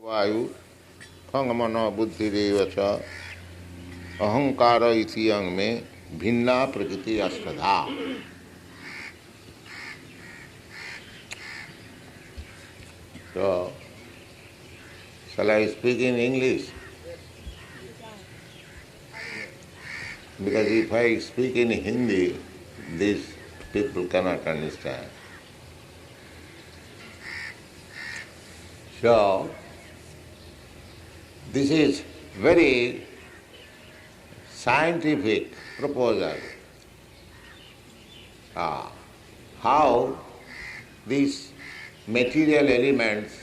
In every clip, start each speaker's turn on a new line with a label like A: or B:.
A: वायु खंग मनो बुद्धि रेवच अहंकार इति अंग में भिन्ना प्रकृति अष्टधा. So, shall I speak in English? Because if I speak in Hindi, these people cannot understand. So, this is very scientific proposal. How these material elements,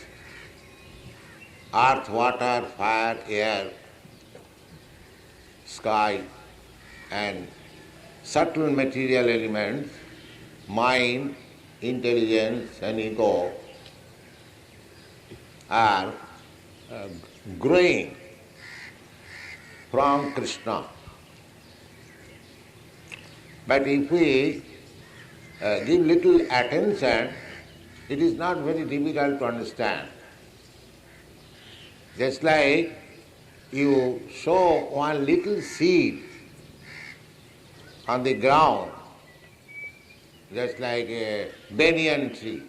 A: earth, water, fire, air, sky, and subtle material elements, mind, intelligence, and ego, are growing from Krishna. But if we give little attention, it is not very difficult to understand. Just like you sow one little seed on the ground, just like a banyan tree.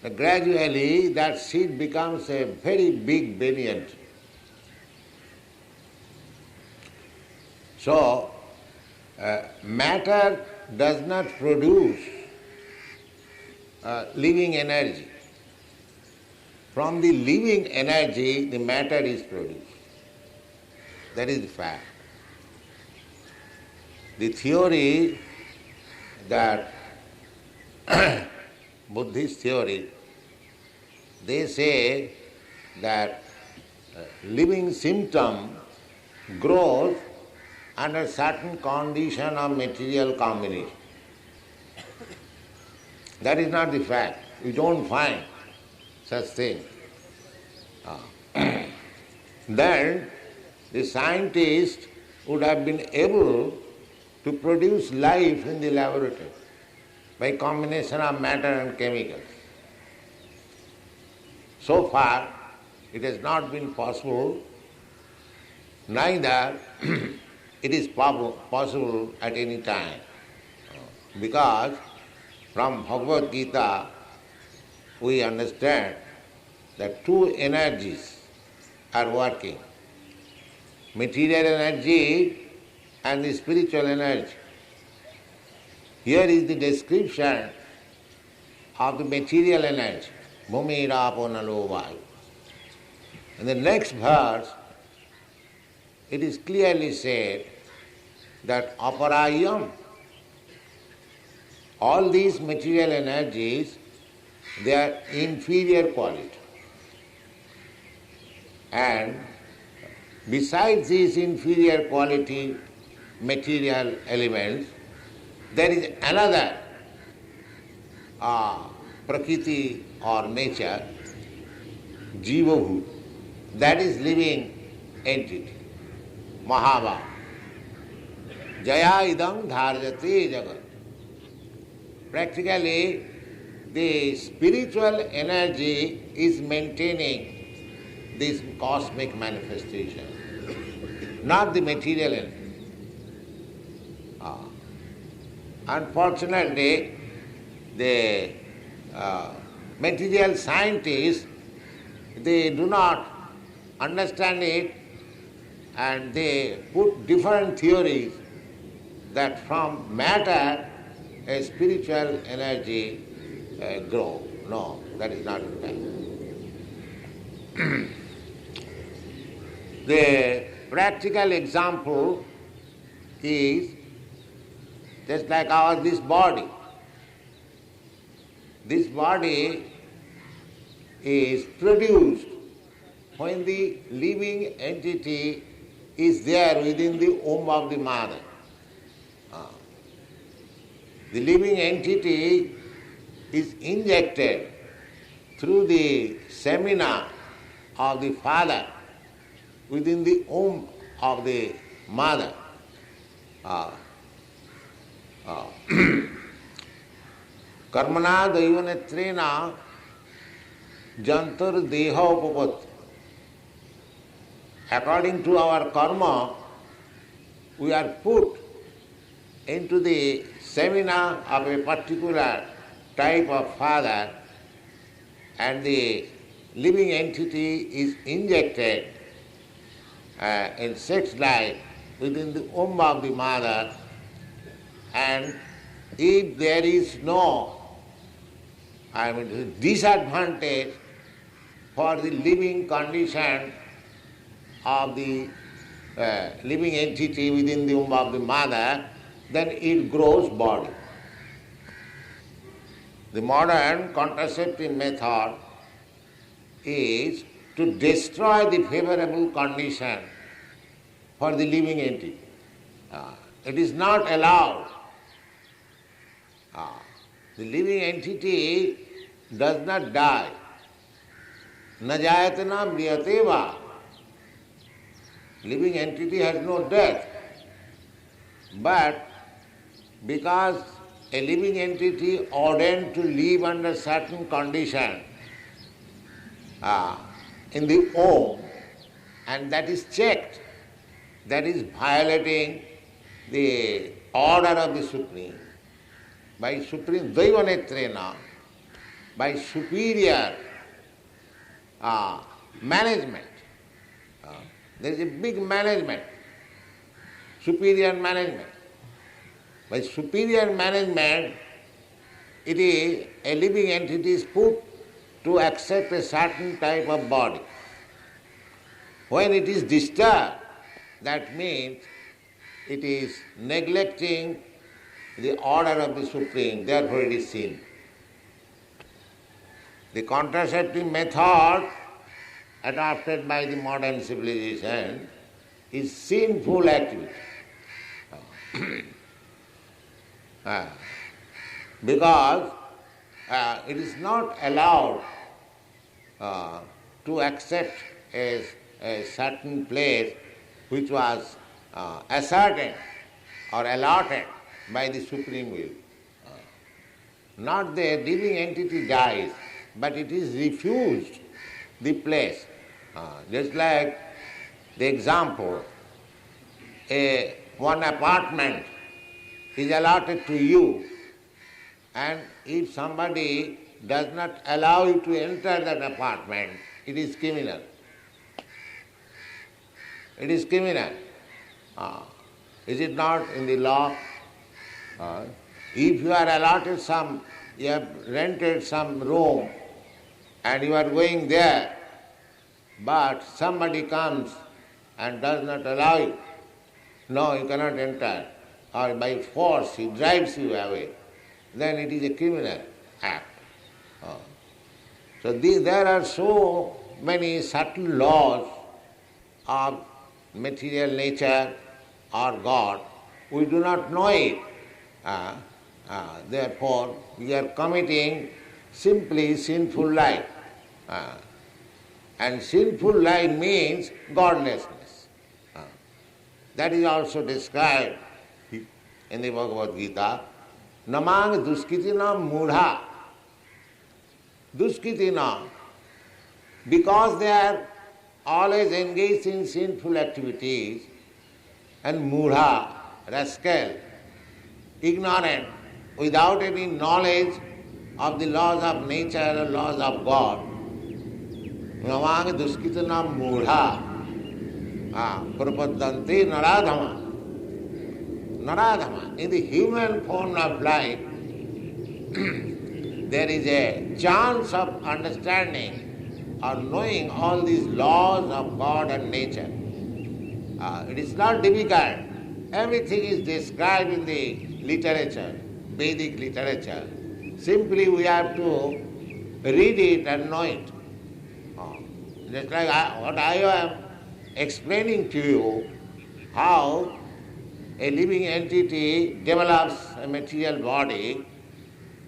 A: But gradually that seed becomes a very big banyan tree. So, matter does not produce living energy. From the living energy, the matter is produced. That is the fact. The theory that Buddhist theory, they say that living symptom grows under certain condition of material combination. That is not the fact. You don't find such thing. Then the scientist would have been able to produce life in the laboratory by combination of matter and chemicals. So far, it has not been possible, neither it is possible at any time. Because from Bhagavad Gita, we understand that two energies are working. Material energy and the spiritual energy. Here is the description of the material energy. Bhumi rapo nalo vayu. In the next verse, it is clearly said that aparayam, all these material energies, they are inferior quality. And besides these inferior quality material elements, there is another prakriti or nature, jivabhut, that is living entity, mahava. Jaya idam dharjate jagat. Practically, the spiritual energy is maintaining this cosmic manifestation, not the material energy. Unfortunately, the material scientists, they do not understand it, and they put different theories that from matter a spiritual energy grows. No, that is not the fact. The practical example is just like this body. This body is produced when the living entity is there within the womb of the mother. The living entity is injected through the semina of the father within the womb of the mother. Karmana daivanetrena jantur deha upapatti. According to our karma, we are put into the seminar of a particular type of father, and the living entity is injected in sex life within the womb of the mother, and if there is no disadvantage for the living condition of the living entity within the womb of the mother, then it grows body. The modern contraceptive method is to destroy the favorable condition for the living entity. It is not allowed. The living entity does not die. Na jayate na mriyate va. Living entity has no death. But because a living entity ordained to live under certain condition in the womb, and that is checked, that is violating the order of the Supreme, by Supreme Daivanetrena, by superior management. There is a big management, superior management. By superior management, it is a living entity is put to accept a certain type of body. When it is disturbed, that means it is neglecting the order of the Supreme, therefore it is sin. The contraceptive method adopted by the modern civilization is sinful activity. Because it is not allowed to accept a certain place which was ascertained or allotted by the Supreme Will. Not the living entity dies, but it is refused the place. Just like the example, one apartment is allotted to you, and if somebody does not allow you to enter that apartment, it is criminal. It is criminal. Is it not in the law? If you are allotted you have rented some room and you are going there, but somebody comes and does not allow you, no, you cannot enter, or by force he drives you away, then it is a criminal act. So there are so many subtle laws of material nature or God, we do not know it. Therefore, we are committing simply sinful life. And sinful life means godlessness. That is also described in the Bhagavad Gita. Namang duskitina mudha. Duskitina, because they are always engaged in sinful activities, and mudha, rascal, ignorant, without any knowledge of the laws of nature or laws of God. Namang duskitana mudha. Prapadanti naradhama. Naradhama. In the human form of life, there is a chance of understanding or knowing all these laws of God and nature. It is not difficult. Everything is described in the literature, Vedic literature. Simply we have to read it and know it. Just like what I am explaining to you, how a living entity develops a material body,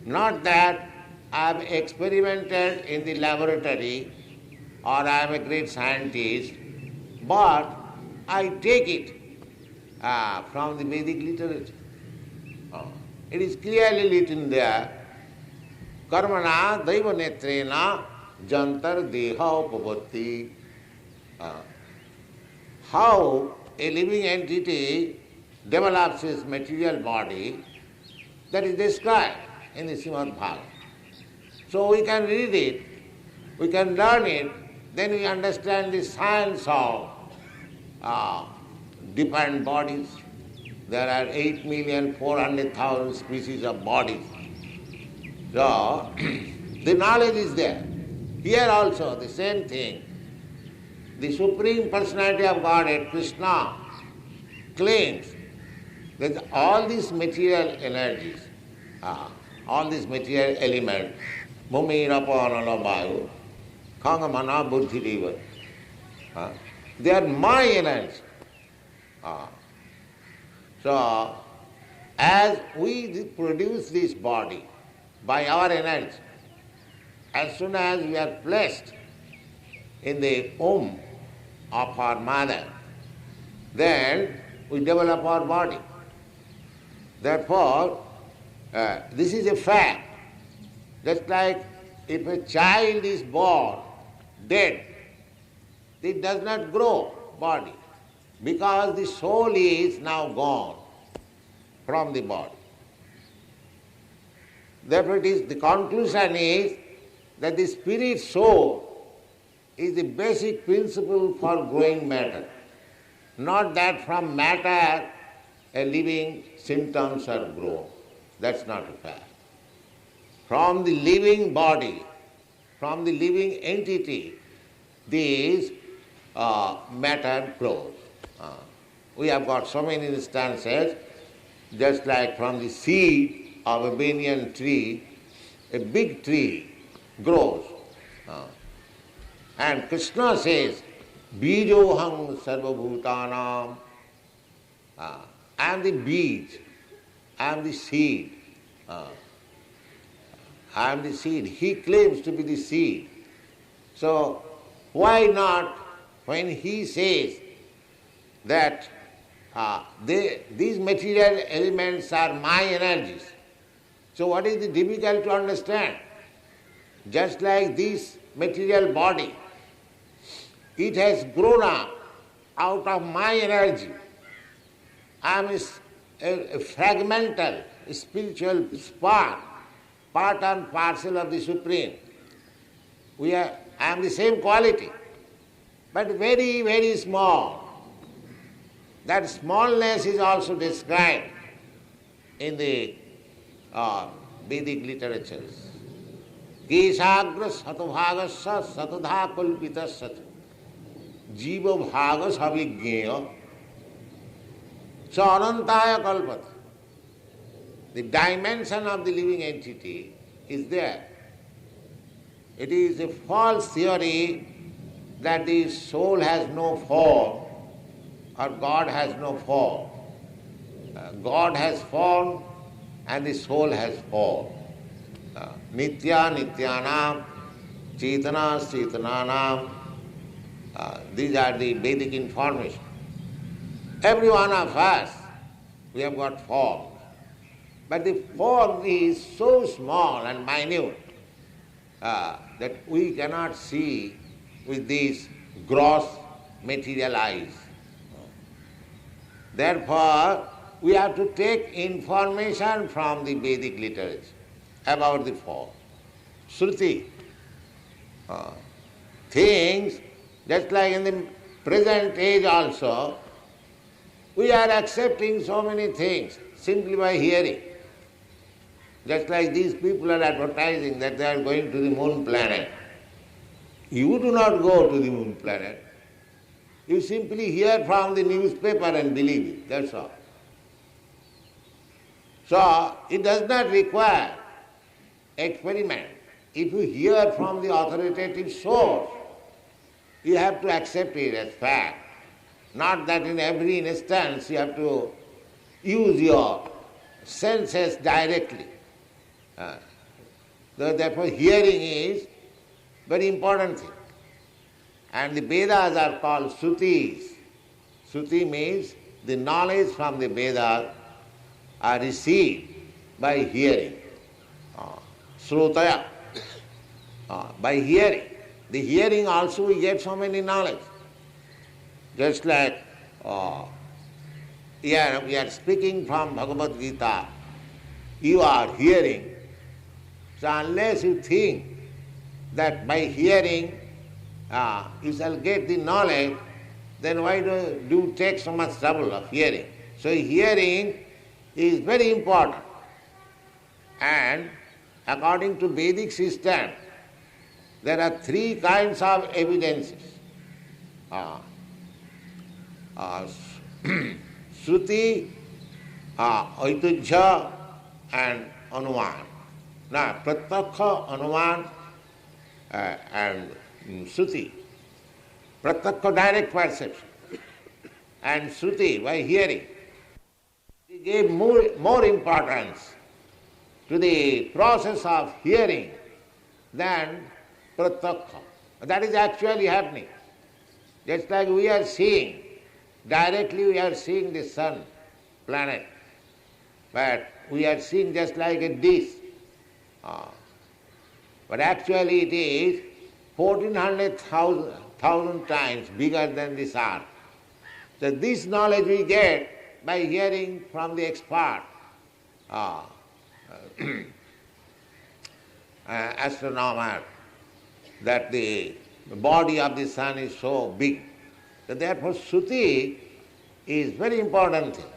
A: not that I have experimented in the laboratory or I am a great scientist, but I take it from the Vedic literature. It is clearly written there, karmana daiva netrena jantar deha upavatti. How a living entity develops his material body, that is described in the Srimad Bhagavatam. So we can read it, we can learn it, then we understand the science of different bodies. There are 8,400,000 species of bodies. So, the knowledge is there. Here also the same thing. The Supreme Personality of Godhead, Krishna, claims that all these material energies, all these material elements, Bhumi, Rapa, Anala, Vayu, Khanga, Mana, Buddhi, Deva, they are my energy. So, as we produce this body by our energy, as soon as we are placed in the womb of our mother, then we develop our body. Therefore, this is a fact. Just like if a child is born dead, it does not grow body, because the soul is now gone from the body. Therefore, the conclusion is that the spirit soul is the basic principle for growing matter. Not that from matter a living symptoms are grown. That's not a fact. From the living body, from the living entity, this matter grows. We have got so many instances, just like from the seed of a banyan tree, a big tree grows. And Krishna says, Bijoham sarvabhutanam. I am the beej, I am the seed. I am the seed. He claims to be the seed. So why not, when he says that these material elements are my energies, so what is the difficult to understand? Just like this material body, it has grown up out of my energy. I am a fragmental spiritual spark, part and parcel of the Supreme. I am the same quality, but very, very small. That smallness is also described in the Vedic literatures. Kesagra satobhagasya satadha kulpitasya jiva bhagas avigneya so anantaya kalpata. The dimension of the living entity is there. It is a false theory that the soul has no form or God has no form. God has form and the soul has form. Nitya nityanam, chetana chetananam. These are the Vedic information. Every one of us, we have got form. But the form is so small and minute that we cannot see with these gross material eyes. Therefore, we have to take information from the Vedic literature about the form. Shruti. Things, just like in the present age also, we are accepting so many things simply by hearing. Just like these people are advertising that they are going to the moon planet. You do not go to the moon planet. You simply hear from the newspaper and believe it, that's all. So, it does not require experiment. If you hear from the authoritative source, you have to accept it as fact. Not that in every instance you have to use your senses directly. Therefore, hearing is very important thing. And the Vedas are called Srutis. Shruti means the knowledge from the Vedas are received by hearing. Srutaya. by hearing. The hearing also we get so many knowledge. Just like we are speaking from Bhagavad Gita, you are hearing. So unless you think that by hearing you shall get the knowledge, then why do you take so much trouble of hearing? So hearing is very important. And according to Vedic system, there are three kinds of evidences. Shruti, Aitujya and Anuman. Now, Pratyakha, Anuman and Shruti. Pratyakha, direct perception, and Shruti, by hearing. He gave more importance to the process of hearing than Pratyakha. That is actually happening. Just like we are seeing, directly we are seeing the sun, planet, but we are seeing just like a dish. But actually it is 1400,000 times bigger than this earth. So this knowledge we get by hearing from the expert astronomer that the body of the sun is so big. So therefore Shruti is very important thing.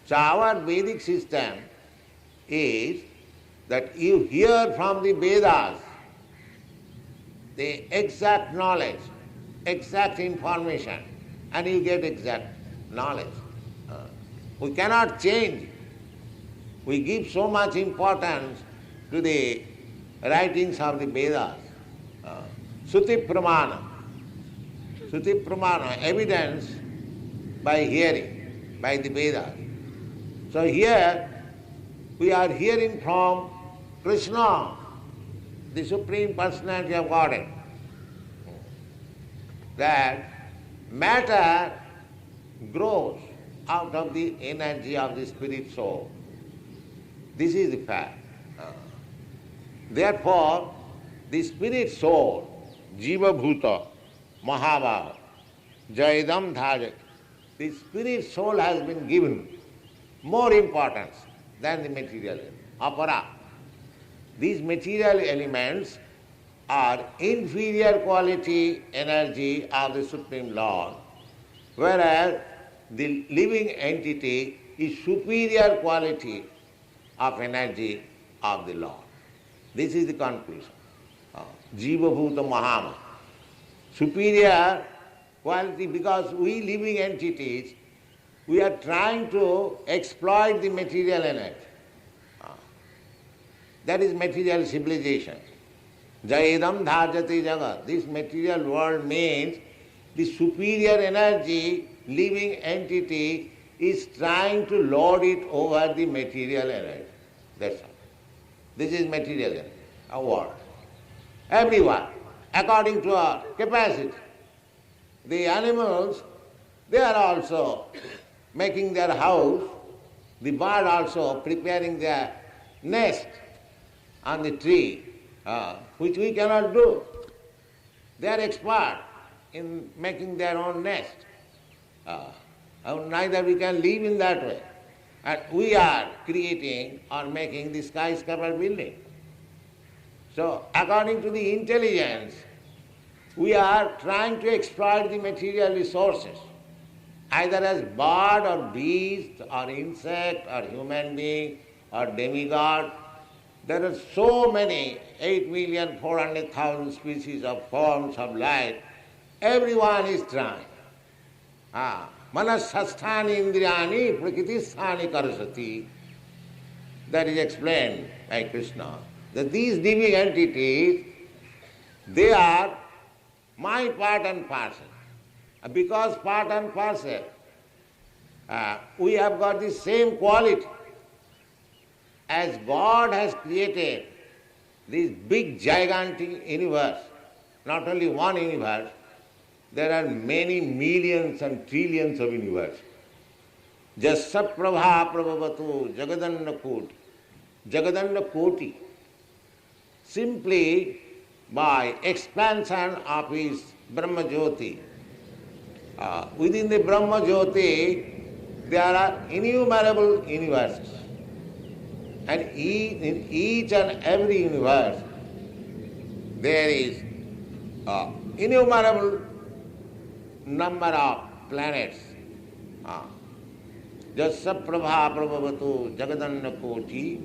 A: So our Vedic system is that you hear from the Vedas the exact knowledge, exact information, and you get exact knowledge. We cannot change. We give so much importance to the writings of the Vedas. Shruti Pramana. Shruti Pramana, evidence by hearing, by the Vedas. So here we are hearing from Krishna, the Supreme Personality of Godhead, that matter grows out of the energy of the spirit soul. This is the fact. Therefore, the spirit soul, Jiva Bhuta, Mahabhava, Jaidam Dhajak, the spirit soul has been given more importance than the material apara. These material elements are inferior quality energy of the Supreme Lord, whereas the living entity is superior quality of energy of the Lord. This is the conclusion. Jiva Bhuta Mahama. Superior quality, because we living entities, we are trying to exploit the material energy. That is material civilization. Jaidam dharjati jagat. This material world means the superior energy, living entity is trying to lord it over the material energy. That's all. This is material energy, a world. Everyone, according to our capacity. The animals, they are also making their house, the bird also preparing their nest on the tree, which we cannot do. They are expert in making their own nest. Neither we can live in that way. And we are creating or making the skyscraper building. So according to the intelligence, we are trying to exploit the material resources, either as bird or beast or insect or human being or demigod. There are so many, 8,400,000 species of forms of life. Everyone is trying. Manasasthani indriyani prakritisthani karasati. That is explained by Krishna. That these living entities, they are my part and parcel. Because part and parcel, we have got the same quality. As God has created this big gigantic universe, not only one universe, there are many millions and trillions of universes. Jasya prabha prabhavatu jagadanda koti. Jagadanda koti. simply by expansion of his Brahma Jyoti. Within the Brahma Jyoti, there are innumerable universes. And in each and every universe, there is innumerable number of planets. Jasya prabha prabhavatu jagadanna koti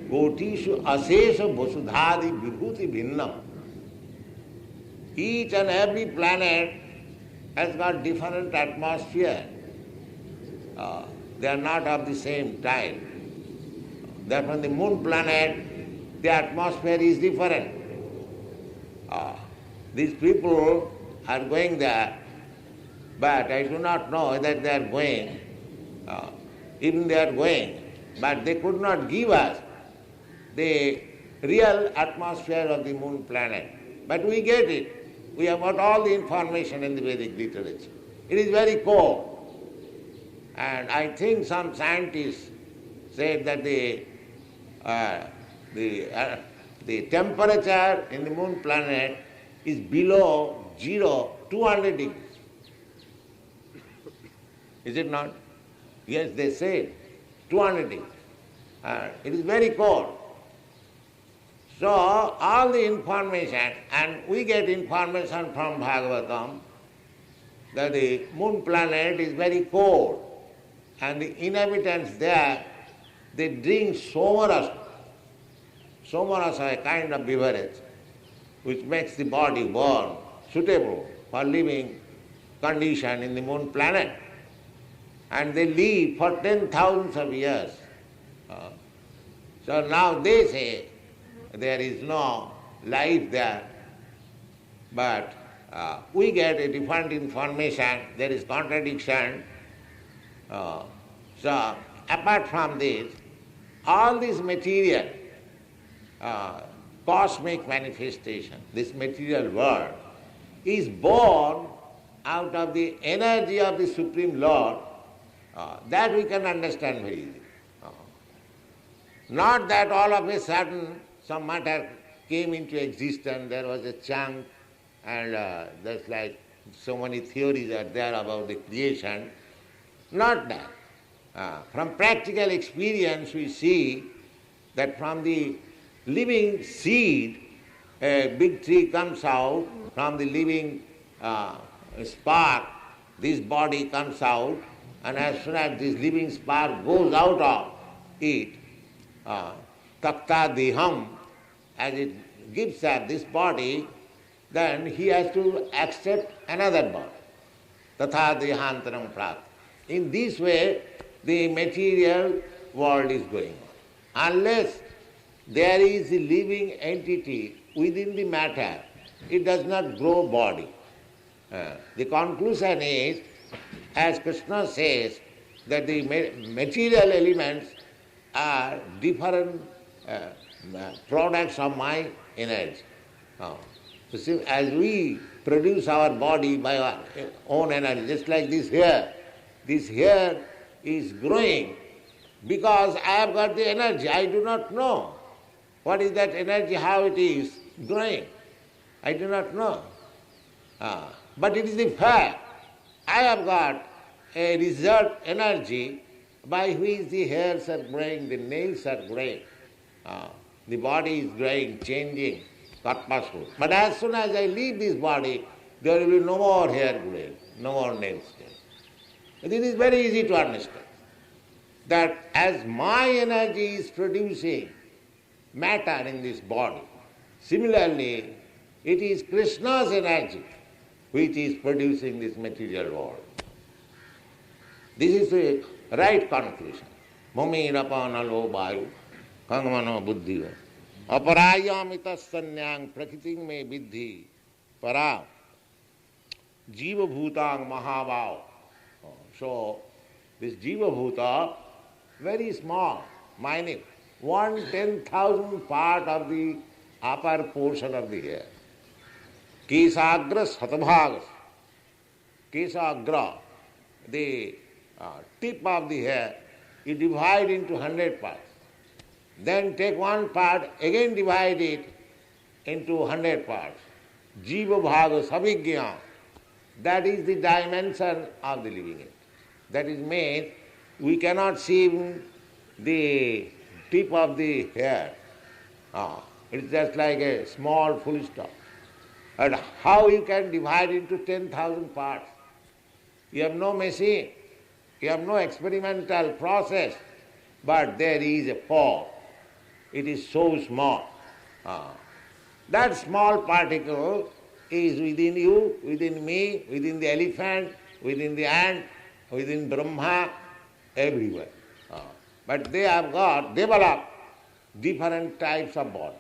A: kotishu asesha vasudhadi vibhuti bhinnam. Each and every planet has got different atmosphere. They are not of the same type. Therefore, the moon planet, the atmosphere is different. These people are going there, but I do not know that they are going. Even they are going, but they could not give us the real atmosphere of the moon planet. But we get it. We have got all the information in the Vedic literature. It is very cold. And I think some scientists said that the temperature in the moon planet is below 200 degrees. Is it not? Yes, they said 200 degrees. It is very cold. So all the information, and we get information from Bhagavatam that the moon planet is very cold, and the inhabitants there, they drink somarasa. Somarasa, a kind of beverage, which makes the body warm, suitable for living condition in the moon planet. And they live for 10,000 of years. So now they say there is no life there, but we get a different information, there is contradiction. So apart from this, all this material, cosmic manifestation, this material world, is born out of the energy of the Supreme Lord. That we can understand very easily. Not that all of a sudden some matter came into existence, there was a chunk, and there's like so many theories are there about the creation. Not that. From practical experience we see that from the living seed, a big tree comes out, from the living spark, this body comes out, and as soon as this living spark goes out of it, takta diham, as it gives up this body, then he has to accept another body. Tatha dihantaram prat. In this way, the material world is going on. Unless there is a living entity within the matter, it does not grow body. The conclusion is, as Krishna says, that the material elements are different products of my energy. So as we produce our body by our own energy, just like this hair is growing because I have got the energy. I do not know what is that energy, how it is growing. I do not know. But it is the fact. I have got a reserved energy by which the hairs are growing, the nails are growing, the body is growing, changing, karpasu. But as soon as I leave this body, there will be no more hair growing, no more nails growing. This is very easy to understand. That as my energy is producing matter in this body, similarly, it is Krishna's energy which is producing this material world. This is the right conclusion. Mami rapanalo vayu, kangamano buddhiyo. Aparayamita sanyang prakriting me vidhi para jiva bhutang mahabhav. So, this jiva bhuta, very small, minute, 1/10,000th part of the upper portion of the hair. Kesagra satabhagas. Kesagra, the tip of the hair, you divide into 100 parts. Then take one part, again divide it into 100 parts. Jiva bhaga savigya. That is the dimension of the living entity. That is means we cannot see the tip of the hair. It's just like a small full stop. And how you can divide into 10,000 parts? You have no machine, you have no experimental process, but there is a form. It is so small. That small particle is within you, within me, within the elephant, within the ant, within Brahma, everywhere. But they have developed different types of bodies.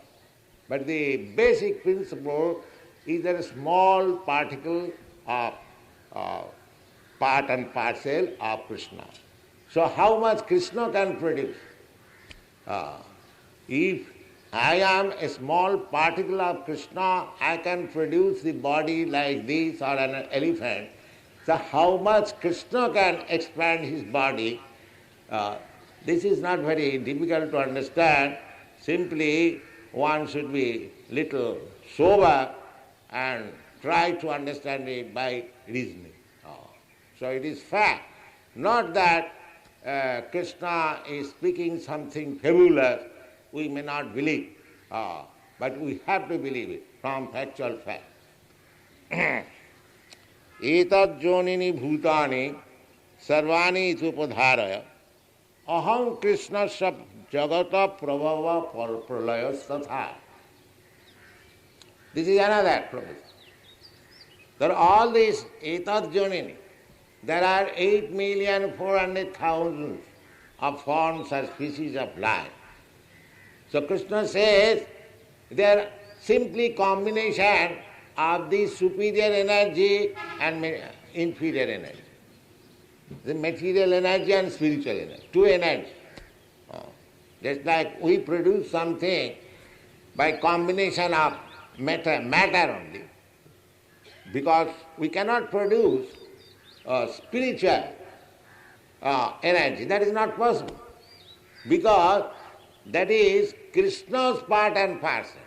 A: But the basic principle is that a small particle of part and parcel of Krishna. So how much Krishna can produce? If I am a small particle of Krishna, I can produce the body like this or an elephant. So how much Krishna can expand his body? This is not very difficult to understand. Simply one should be little sober and try to understand it by reasoning. So it is fact, not that Krishna is speaking something fabulous, we may not believe, but we have to believe it from factual fact. Etad jonini bhutani sarvani itupadharaya aham Krishna sab jagata prabhava pralaya satha. This is another proposition. There are all these etad jonini. There are 8,400,000 of forms or species of life. So Krishna says they are simply combination of the superior energy and inferior energy. The material energy and spiritual energy, two energies. Just like we produce something by combination of matter only, because we cannot produce spiritual energy. That is not possible, because that is Krishna's part and parcel.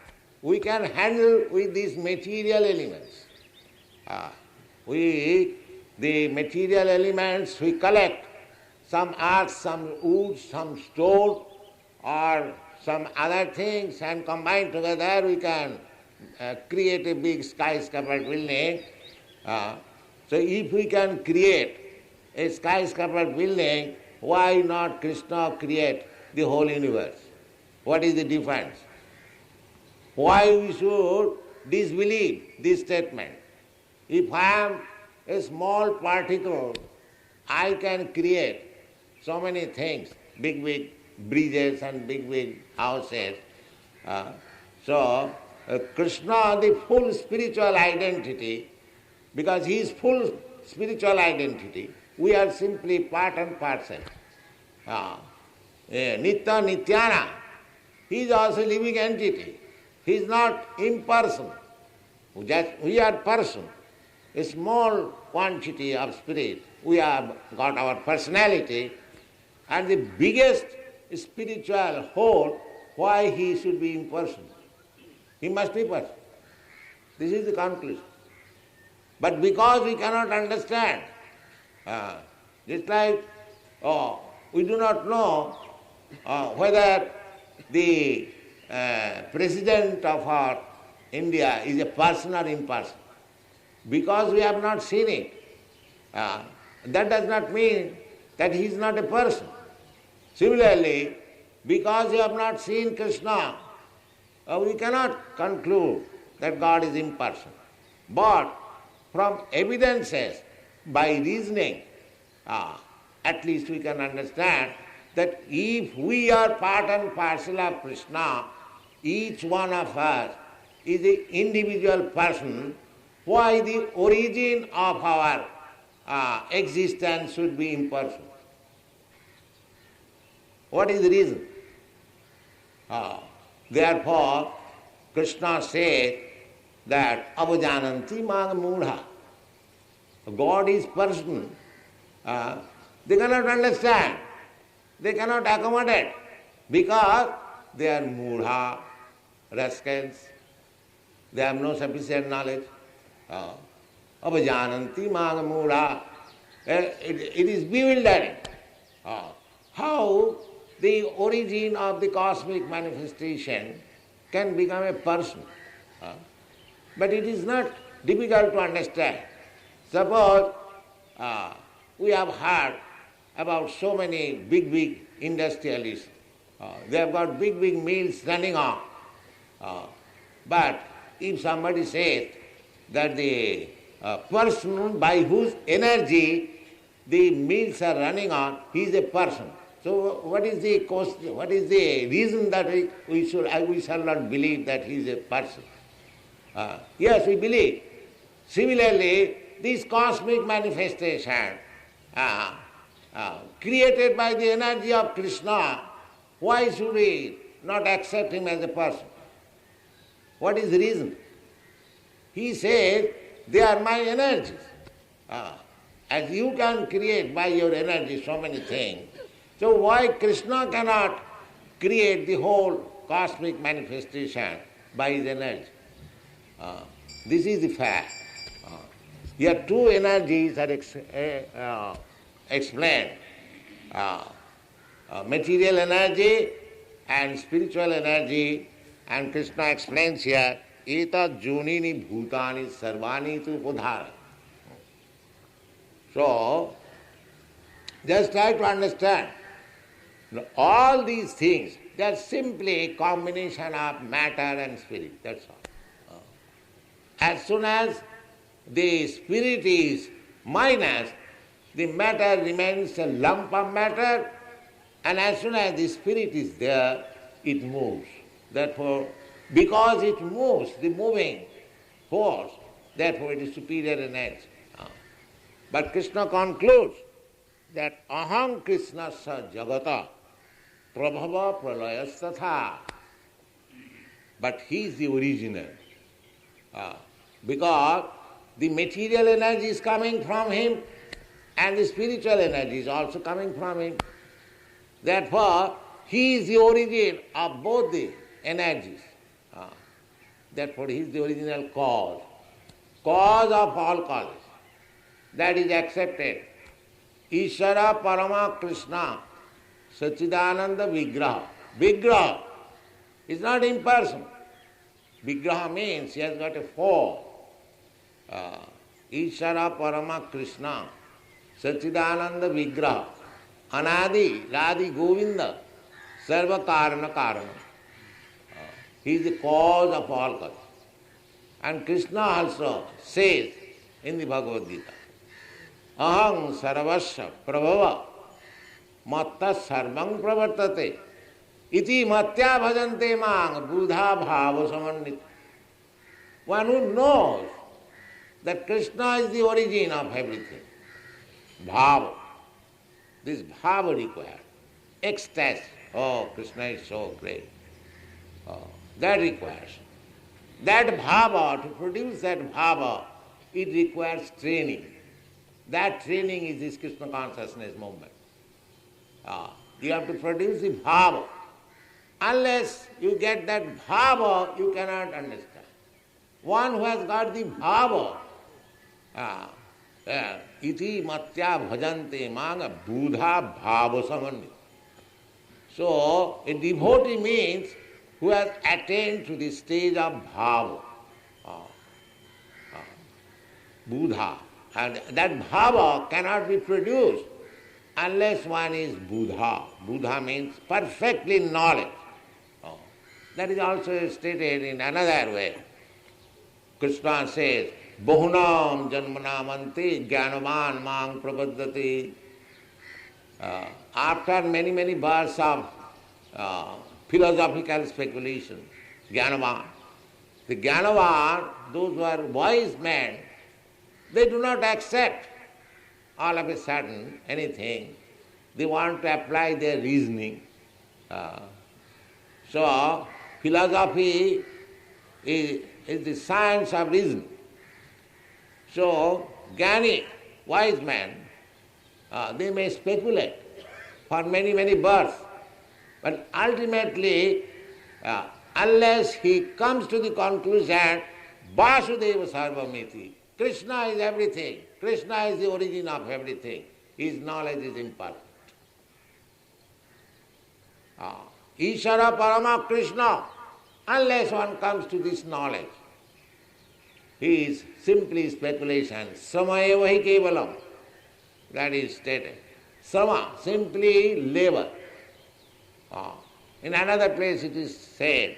A: We can handle with these material elements. The material elements we collect, some earth, some wood, some stone, or some other things, and combine together we can create a big skyscraper building. So if we can create a skyscraper building, why not Krishna create the whole universe? What is the difference? Why we should disbelieve this statement? If I am a small particle, I can create so many things, big bridges and big houses. Krishna, the full spiritual identity, because he is full spiritual identity, we are simply part and parcel. Nitya Nityana, he is also living entity. He is not impersonal. We are person, a small quantity of spirit. We have got our personality, and the biggest spiritual whole, why he should be impersonal? He must be person. This is the conclusion. But because we cannot understand, just like we do not know whether the president of our India is a person or impersonal. Because we have not seen it, that does not mean that he is not a person. Similarly, because we have not seen Krishna, we cannot conclude that God is impersonal. But from evidences, by reasoning, at least we can understand that if we are part and parcel of Krishna, each one of us is an individual person, why the origin of our existence should be impersonal? What is the reason? Therefore, Krishna says that avajananti mang mudha. God is person. They cannot understand. They cannot accommodate because they are mudha, rascals. They have no sufficient knowledge. Avajananti magamura. It is bewildering. How the origin of the cosmic manifestation can become a person. But it is not difficult to understand. Suppose we have heard about so many big industrialists. They have got big mills running on. But if somebody says that the person by whose energy the mills are running on, he is a person. So what is the reason that we shall not believe that he is a person? Yes, we believe. Similarly, this cosmic manifestation created by the energy of Krishna, why should we not accept him as a person? What is the reason? He says, they are my energies. As you can create by your energy so many things, so why Krishna cannot create the whole cosmic manifestation by his energy? This is the fact. Here two energies are explained. Material energy and spiritual energy, and Krishna explains here, Eta junini bhutani sarvani tu udhara. So, just try to understand. All these things, they are simply a combination of matter and spirit, that's all. As soon as the spirit is minus, the matter remains a lump of matter, and as soon as the spirit is there, it moves. Therefore, because it moves, the moving force, therefore it is superior energy. But Krishna concludes that aham Krishna sa jagata prabhava pralayasthatha. But he is the original. Because the material energy is coming from him and the spiritual energy is also coming from him. Therefore, he is the origin of both the energies. Therefore, he is the original cause of all causes. That is accepted. Ishara Parama Krishna Sachidananda Vigraha. Vigraha is not impersonal. Vigraha means he has got a form. Ishara Parama Krishna Sachidananda Vigraha. Anadi Radhi Govinda Sarva Karana Karana. He is the cause of all causes. And Krishna also says in the Bhagavad Gita, Aham sarvasya prabhava matta sarvang pravartate iti matya bhajante mang buddha bhava samannita. One who knows that Krishna is the origin of everything. Bhava. This bhava required. Ecstasy. Oh, Krishna is so great. That requires. That bhava, to produce that bhava, it requires training. That training is this Krishna consciousness movement. You have to produce the bhava. Unless you get that bhava, you cannot understand. One who has got the bhava, iti matya bhajante manga buddha bhava samannita. So, a devotee means who has attained to the stage of bhava. Buddha. And that bhava cannot be produced unless one is Buddha. Buddha means perfectly knowledge. That is also stated in another way. Krishna says, Bahunam janmanamanti jnanavan mang prapaddati. After many births of philosophical speculation, jnanavan. The jnanavan, those who are wise men, they do not accept all of a sudden anything. They want to apply their reasoning. So, philosophy is the science of reasoning. So, Jnani, wise men, they may speculate for many births, but ultimately, unless he comes to the conclusion Vasudeva Sarvamiti. Krishna is everything. Krishna is the origin of everything. His knowledge is imperfect. Ishara Parama Krishna, unless one comes to this knowledge, he is simply speculation. Samayeva hi kevalam. That is stated. Sama, simply labor. In another place it is said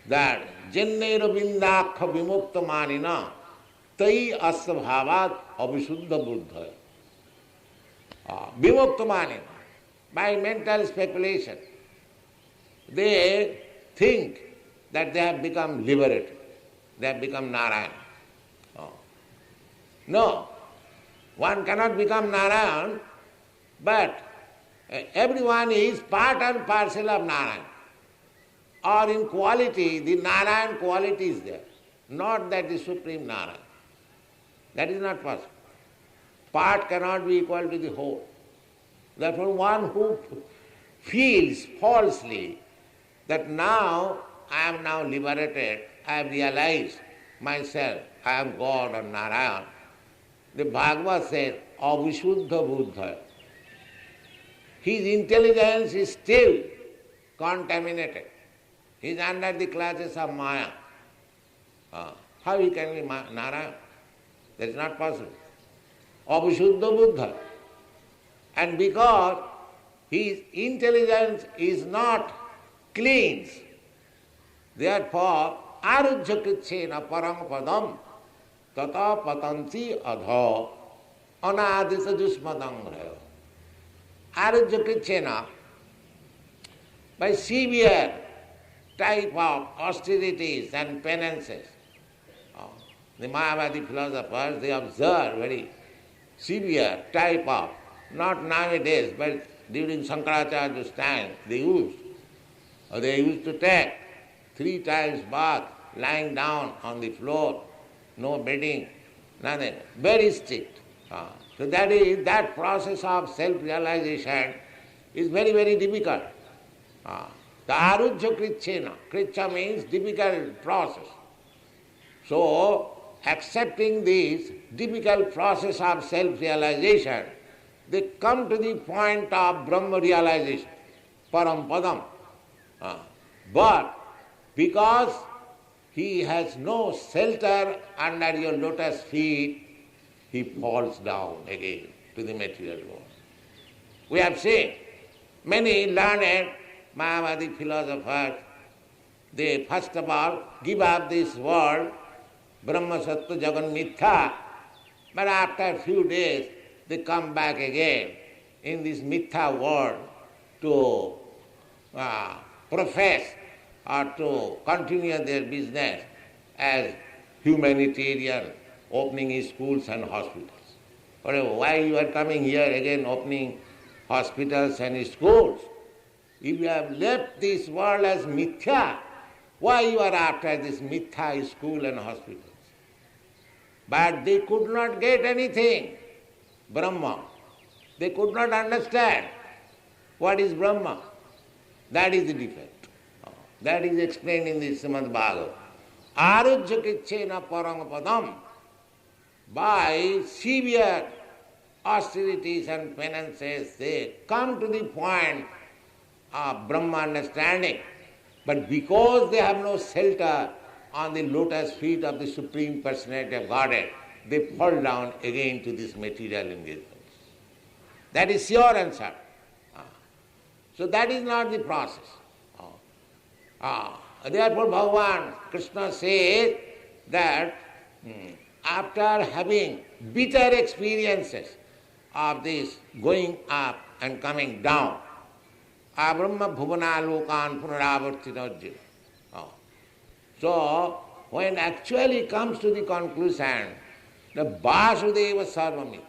A: that Jannera Vindakha Vimukta Manina Tai Astabhavat Abhishuddha Buddha. Vimukta Manina, by mental speculation, they think that they have become liberated. They have become Narayan. No, one cannot become Narayan, but everyone is part and parcel of Narayan. Or in quality, the Narayan quality is there, not that the Supreme Narayan. That is not possible. Part cannot be equal to the whole. Therefore, one who feels falsely that now I am now liberated, I have realized myself, I am God or Narayan. The Bhagavad says, Avisuddha Buddha. His intelligence is still contaminated. He is under the clutches of Maya. How he can be Narayan? That is not possible. Avisuddha Buddha. And because his intelligence is not cleansed, therefore, arujjakritchena parang padam tata patanti adha anadita jusmadangraya. Arujjakritchena, by severe type of austerities and penances, the Mayavadi philosophers, they observe very severe type of, not nowadays, but during Shankaracharya's time, they used to take 3 times bath, lying down on the floor, no bedding, nothing, very strict. So that process of self-realization is very, very difficult. The arujya kritchena, kritcha means difficult process. So, accepting this difficult process of self-realization, they come to the point of Brahma realization, param padam. But because he has no shelter under your lotus feet, he falls down again to the material world. We have seen many learned Mayavadi philosophers, they first of all give up this world, Brahma Sattva Jagan Mithya, but after a few days they come back again in this Mithya world to profess or to continue their business as humanitarian, opening his schools and hospitals. Why you are coming here again opening hospitals and schools? If you have left this world as mithya, why you are after this mithya school and hospitals? But they could not get anything, Brahma. They could not understand what is Brahma. That is the defect. That is explained in the Srimad Bhagavatam. Arujya kitchena parang padam. By severe austerities and penances, they come to the point of Brahma understanding. But because they have no shelter on the lotus feet of the Supreme Personality of Godhead, they fall down again to this material engagements. That is sure and certain. So that is not the process. Therefore Bhagavan Krishna says that after having bitter experiences of this going up and coming down, Abrahma Bhuvana Lokan Punaravartinajya. So, when actually comes to the conclusion, the Vasudeva Sarvamiti,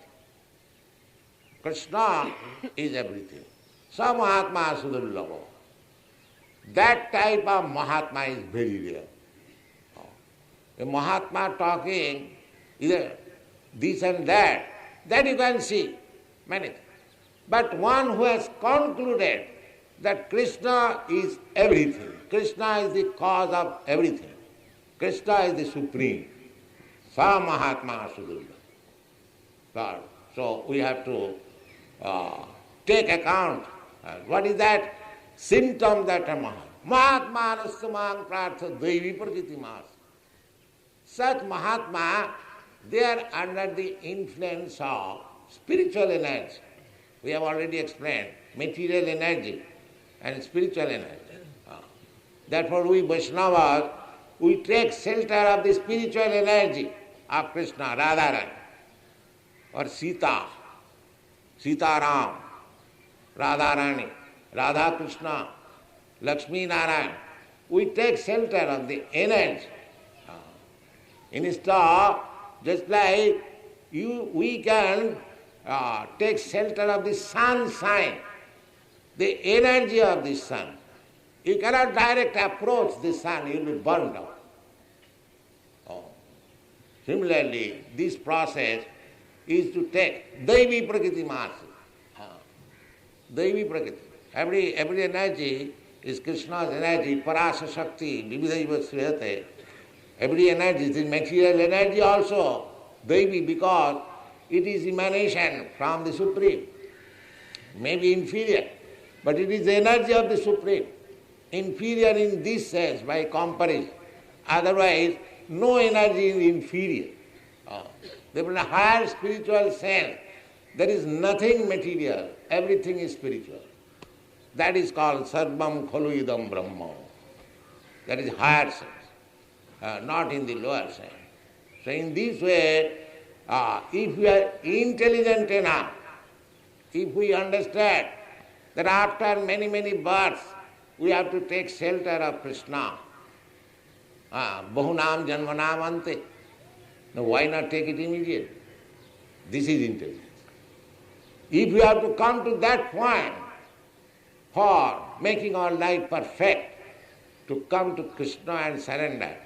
A: Krishna is everything. Sa Mahatma Sudullabha. That type of Mahatma is very rare. A Mahatma talking either this and that you can see many things. But one who has concluded that Krishna is everything, Krishna is the cause of everything, Krishna is the supreme. Sa Mahatma Sudurga. God. So we have to take account. What is that symptom that a Mahatma Nastamang Prartha Devi Prakriti Mas. Such Mahatma, they are under the influence of spiritual energy. We have already explained material energy and spiritual energy. Therefore we Vaishnavas, we take shelter of the spiritual energy of Krishna, Radharani, or Sita, Sitaram, Radharani, Radha Krishna, Lakshmi Narayan. We take shelter of the energy. Instead, just like we can take shelter of the sunshine, the energy of the sun. You cannot direct approach the sun, you will be burned out. Similarly, this process is to take Devi Prakriti Masa. Devi Prakriti. Every energy is Krishna's energy, Parasa Shakti, Vividaiva Sriyate. Every energy is material energy also, Devi, because it is emanation from the Supreme. Maybe inferior, but it is the energy of the Supreme. Inferior in this sense by comparison. Otherwise, no energy is inferior. There is a higher spiritual sense. There is nothing material, everything is spiritual. That is called Sarvam Khalu Idam Brahma. That is higher sense, not in the lower sense. So in this way, if we are intelligent enough, if we understand that after many, many births, we have to take shelter of Krishna. Bahunam janmanam ante. Now why not take it immediately? This is intelligence. If we have to come to that point for making our life perfect, to come to Krishna and surrender,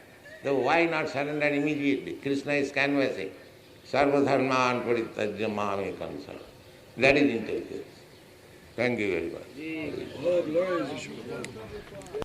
A: then why not surrender immediately? Krishna is canvassing. Sarva dharman parityajya mami kansa. That is intelligence. Thank you very much.